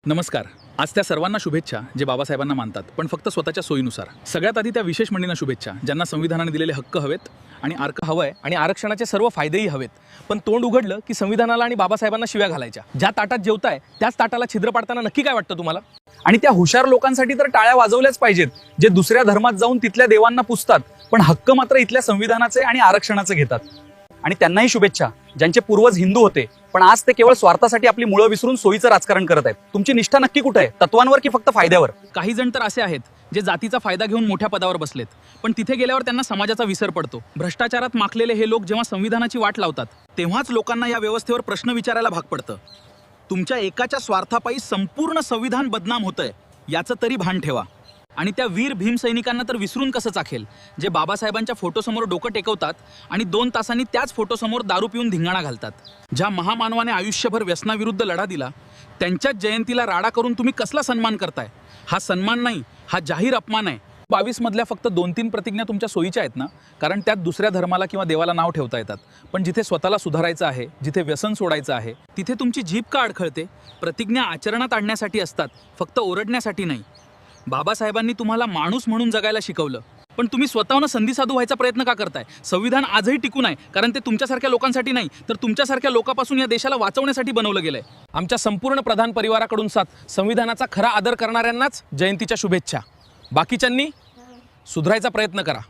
नमस्कार. आज त्या सर्वांना शुभेच्छा जे बाबासाहेबांना मानतात, पण फक्त स्वतःच्या सोयीनुसार. सगळ्यात आधी त्या विशेष मंडळींना शुभेच्छा ज्यांना संविधानाने दिलेले हक्क हवेत आणि आर्क हवंय आणि आरक्षणाचे सर्व फायदेही हवेत. पण तोंड उघडलं की संविधानाला आणि बाबासाहेबांना शिव्या घालायच्या. ज्या ताटात जेवताय त्याच ताटाला छिद्र पाडताना नक्की काय वाटतं तुम्हाला? आणि त्या हुशार लोकांसाठी तर टाळ्या वाजवल्याच पाहिजेत जे दुसऱ्या धर्मात जाऊन तिथल्या देवांना पुजतात, पण हक्क मात्र इथल्या संविधानाचे आणि आरक्षणाचे घेतात. आणि त्यांनाही शुभेच्छा ज्यांचे पूर्वज हिंदू होते, पण आज ते केवळ स्वार्थासाठी आपली मुळं विसरून सोयीचं राजकारण करत आहेत. तुमची निष्ठा नक्की कुठे आहे? तत्वांवर की फक्त फायद्यावर? काही जण तर असे आहेत जे जातीचा फायदा घेऊन मोठ्या पदावर बसलेत, पण तिथे गेल्यावर त्यांना समाजाचा विसर पडतो. भ्रष्टाचारात माखलेले हे लोक जेव्हा संविधानाची वाट लावतात तेव्हाच लोकांना या व्यवस्थेवर प्रश्न विचारायला भाग पडतं. तुमच्या एकाच्या स्वार्थापायी संपूर्ण संविधान बदनाम होतंय याचं तरी भान ठेवा. आणि त्या वीर भीम सैनिकांना तर विसरून कसं चाखेल जे बाबासाहेबांच्या फोटोसमोर डोकं टेकवतात आणि 2 तासांनी त्याच फोटोसमोर दारू पिऊन धिंगाणा घालतात. ज्या महामानवाने आयुष्यभर व्यसनाविरुद्ध लढा दिला त्यांच्याच जयंतीला राडा करून तुम्ही कसला सन्मान करताय? हा सन्मान नाही, हा जाहीर अपमान आहे. 22 मधल्या फक्त 2-3 प्रतिज्ञा तुमच्या सोयीच्या आहेत ना, कारण त्यात दुसऱ्या धर्माला किंवा देवाला नाव ठेवता येतात. पण जिथे स्वतःला सुधारायचं आहे, जिथे व्यसन सोडायचं आहे, तिथे तुमची जीभ का अडखळते? प्रतिज्ञा आचरणात आणण्यासाठी असतात, फक्त ओरडण्यासाठी नाही. बाबासाहेबांनी तुम्हाला माणूस म्हणून जगायला शिकवलं, पण तुम्ही स्वतःहून संधी साधू व्हायचा प्रयत्न का करताय? संविधान आजही टिकून आहे कारण ते तुमच्यासारख्या लोकांसाठी नाही, तर तुमच्यासारख्या लोकांपासून या देशाला वाचवण्यासाठी बनवलं गेलंय. आमच्या संपूर्ण प्रधान परिवाराकडून साथ संविधानाचा खरा आदर करणाऱ्यांनाच जयंतीच्या शुभेच्छा. बाकीच्यांनी सुधारायचा प्रयत्न करा.